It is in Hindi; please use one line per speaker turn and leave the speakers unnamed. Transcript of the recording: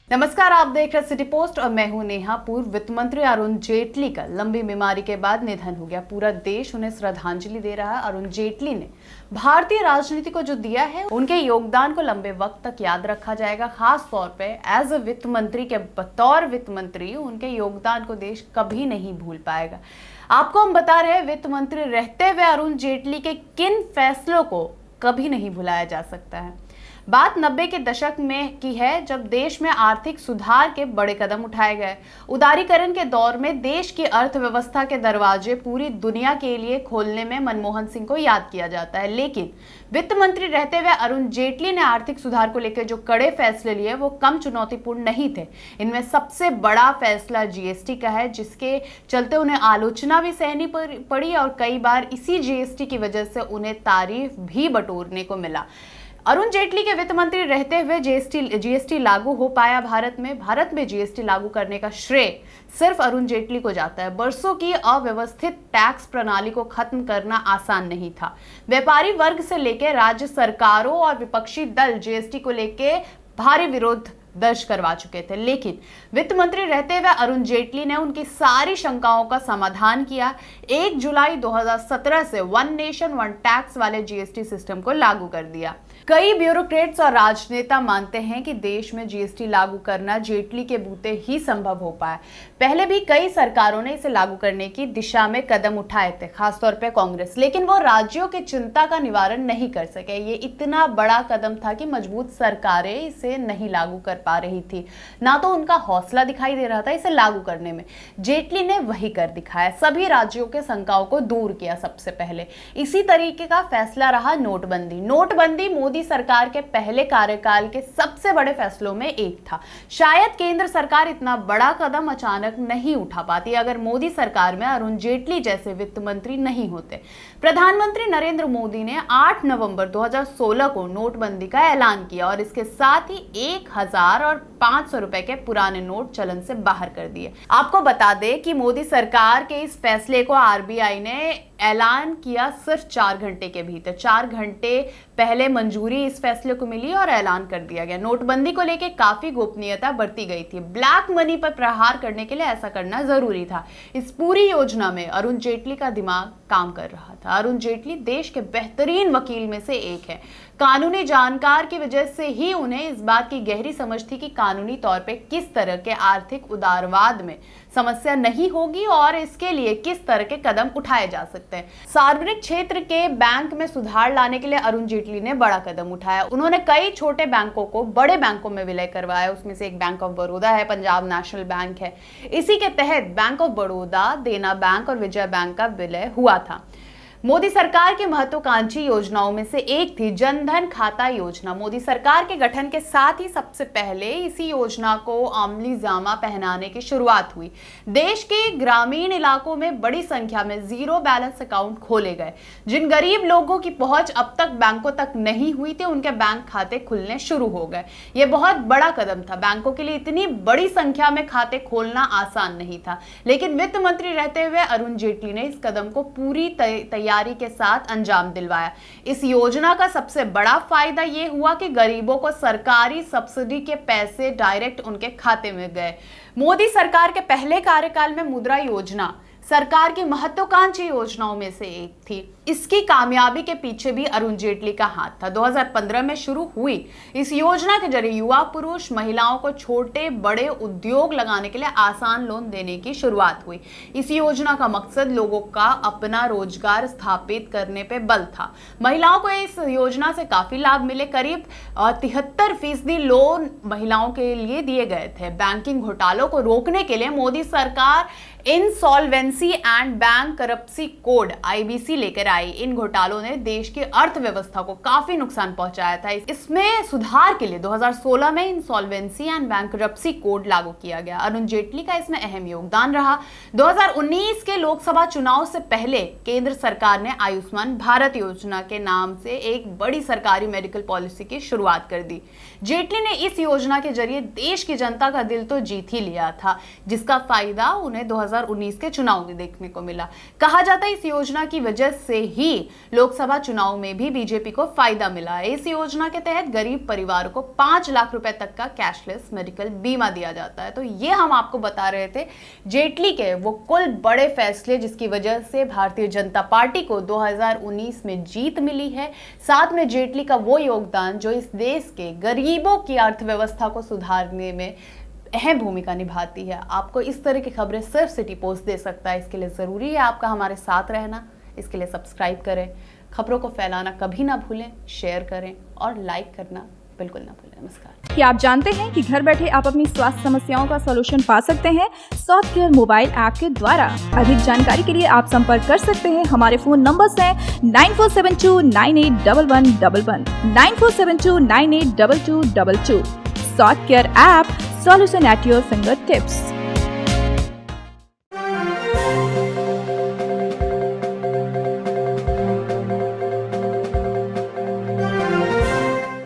नमस्कार, आप देख रहे सिटी पोस्ट और मैं हूं नेहा। पूर्व वित्त मंत्री अरुण जेटली का लंबी बीमारी के बाद निधन हो गया। पूरा देश उन्हें श्रद्धांजलि दे रहा है। अरुण जेटली ने भारतीय राजनीति को जो दिया है, उनके योगदान को लंबे वक्त तक याद रखा जाएगा। खास तौर पे एज अ वित्त मंत्री के बतौर वित्त मंत्री उनके योगदान को देश कभी नहीं भूल पाएगा। आपको हम बता रहे हैं, वित्त मंत्री रहते हुए अरुण जेटली के किन फैसलों को कभी नहीं भुलाया जा सकता है। बात 90 के दशक में की है, जब देश में आर्थिक सुधार के बड़े कदम उठाए गए। उदारीकरण के दौर में देश की अर्थव्यवस्था के दरवाजे पूरी दुनिया के लिए खोलने में मनमोहन सिंह को याद किया जाता है। लेकिन वित्त मंत्री रहते हुए अरुण जेटली ने आर्थिक सुधार को लेकर जो कड़े फैसले लिए, वो कम चुनौतीपूर्ण नहीं थे। इनमें सबसे बड़ा फैसला जीएसटी का है, जिसके चलते उन्हें आलोचना भी सहनी पड़ी और कई बार इसी जीएसटी की वजह से उन्हें तारीफ भी बटोरने को मिला। अरुण जेटली के वित्त मंत्री रहते हुए जीएसटी लागू हो पाया भारत में जीएसटी लागू करने का श्रेय सिर्फ अरुण जेटली को जाता है। बरसों की अव्यवस्थित टैक्स प्रणाली को खत्म करना आसान नहीं था। व्यापारी वर्ग से लेकर राज्य सरकारों और विपक्षी दल जीएसटी को लेकर भारी विरोध दर्ज करवा चुके थे, लेकिन वित्त मंत्री रहते हुए अरुण जेटली ने उनकी सारी शंकाओं का समाधान किया। 1 जुलाई 2017 से वन नेशन वन टैक्स वाले जीएसटी सिस्टम को लागू कर दिया। कई ब्यूरोक्रेट्स और राजनेता मानते हैं कि देश में जीएसटी लागू करना जेटली के बूते ही संभव हो पाया। पहले भी कई सरकारों ने इसे लागू करने की दिशा में कदम उठाए थे, खासतौर पर कांग्रेस, लेकिन वो राज्यों की चिंता का निवारण नहीं कर सके। ये इतना बड़ा कदम था कि मजबूत सरकारें इसे नहीं लागू कर पा रही थी, ना तो उनका हौसला दिखाई दे रहा था इसे लागू करने में। जेटली ने वही कर दिखाया, सभी राज्यों के शंकाओं को दूर किया। सबसे पहले इसी तरीके का फैसला रहा नोटबंदी मोदी सरकार के पहले कार्यकाल के सबसे बड़े फैसलों में एक था। शायद केंद्र सरकार इतना बड़ा कदम अचानक नहीं उठा पाती अगर मोदी सरकार में अरुण जेटली जैसे वित्त मंत्री नहीं होते। प्रधानमंत्री नरेंद्र मोदी ने 8 नवंबर 2016 को नोटबंदी का ऐलान किया और इसके साथ ही 1000 और 500 रुपए के पुराने नोट चलन से बाहर कर दिए। आपको बता दें कि मोदी सरकार के इस फैसले को आरबीआई ने ऐलान किया सिर्फ 4 घंटे के भीतर। 4 घंटे पहले मंजूरी इस फैसले को मिली और ऐलान कर दिया गया। नोटबंदी को लेकर काफी गोपनीयता बरती गई थी। ब्लैक मनी पर प्रहार करने के लिए ऐसा करना जरूरी था। इस पूरी योजना में अरुण जेटली का दिमाग काम कर रहा था। अरुण जेटली देश के बेहतरीन वकील में से एक है। कानूनी जानकार की वजह से ही उन्हें इस बात की गहरी समझ थी कि कानूनी तौर पे किस तरह के आर्थिक उदारवाद में समस्या नहीं होगी और इसके लिए किस तरह के कदम उठाए जा सकते हैं। सार्वजनिक क्षेत्र के बैंक में सुधार लाने के लिए अरुण जेटली ने बड़ा कदम उठाया। उन्होंने कई छोटे बैंकों को बड़े बैंकों में विलय करवाया। उसमें से एक बैंक ऑफ बड़ौदा है, पंजाब नेशनल बैंक है। इसी के तहत बैंक ऑफ बड़ौदा, देना बैंक और विजया बैंक का विलय हुआ था। मोदी सरकार की महत्वाकांक्षी योजनाओं में से एक थी जनधन खाता योजना। मोदी सरकार के गठन के साथ ही सबसे पहले इसी योजना को अमली जामा पहनाने की शुरुआत हुई। देश के ग्रामीण इलाकों में बड़ी संख्या में जीरो बैलेंस अकाउंट खोले गए। जिन गरीब लोगों की पहुंच अब तक बैंकों तक नहीं हुई थी, उनके बैंक खाते खुलने शुरू हो गए। यह बहुत बड़ा कदम था। बैंकों के लिए इतनी बड़ी संख्या में खाते खोलना आसान नहीं था, लेकिन वित्त मंत्री रहते हुए अरुण जेटली ने इस कदम को पूरी तैयारी के साथ अंजाम दिलवाया। इस योजना का सबसे बड़ा फायदा यह हुआ कि गरीबों को सरकारी सब्सिडी के पैसे डायरेक्ट उनके खाते में गए। मोदी सरकार के पहले कार्यकाल में मुद्रा योजना सरकार की महत्वाकांक्षी योजनाओं में से एक थी। इसकी कामयाबी के पीछे भी अरुण जेटली का हाथ था। 2015 में शुरू हुई इस योजना के जरिए युवा पुरुष महिलाओं को छोटे बड़े उद्योग लगाने के लिए आसान लोन देने की शुरुआत हुई। इस योजना का मकसद लोगों का अपना रोजगार स्थापित करने पे बल था। महिलाओं को इस योजना से काफी लाभ मिले। करीब 73% लोन महिलाओं के लिए दिए गए थे। बैंकिंग घोटालों को रोकने के लिए मोदी सरकार insolvency and bank करप्सी code IBC लेकर आई। इन घोटालों ने देश की अर्थव्यवस्था को काफी नुकसान पहुंचाया था। इसमें सुधार के लिए 2016 में इंसॉल्वेंसी एंड बैंक करप्सी कोड लागू किया गया। अरुण जेटली का इसमें अहम योगदान रहा। 2019 के लोकसभा चुनाव से पहले केंद्र सरकार ने आयुष्मान भारत योजना के नाम से एक बड़ी सरकारी मेडिकल पॉलिसी की शुरुआत कर दी। जेटली ने इस योजना के जरिए देश की जनता का दिल तो जीत ही लिया था, जिसका फायदा उन्हें 2019 के चुनाव में देखने को मिला। कहा जाता है इस योजना की वजह से ही लोकसभा चुनाव में भी बीजेपी को फायदा मिला है। इस योजना के तहत गरीब परिवारों को 5 लाख रुपए तक का कैशलेस मेडिकल बीमा दिया जाता है। तो ये हम आपको बता रहे थे जेटली के वो कुल बड़े फैसले जिसकी वजह से भारतीय जनता पार्टी को 2019 में जीत मिली है, साथ में जेटली का वो योगदान जो इस देश के गरीबों की अर्थव्यवस्था को सुधारने में अहम भूमिका निभाती है। आपको इस तरह की खबरें सिर्फ सिटी पोस्ट दे सकता है। इसके लिए ज़रूरी है आपका हमारे साथ रहना। इसके लिए सब्सक्राइब करें, खबरों को फैलाना कभी ना भूलें, शेयर करें और लाइक करना बिल्कुल ना भूलें। नमस्कार।
क्या आप जानते हैं कि घर बैठे आप अपनी स्वास्थ्य समस्याओं का सॉल्यूशन पा सकते हैं सॉफ्टकेयर मोबाइल ऐप के द्वारा। अधिक जानकारी के लिए आप संपर्क कर सकते हैं। हमारे फोन नंबर्स हैं 9472981111, 9472982222। सॉफ्टकेयर app, solution at your fingertips।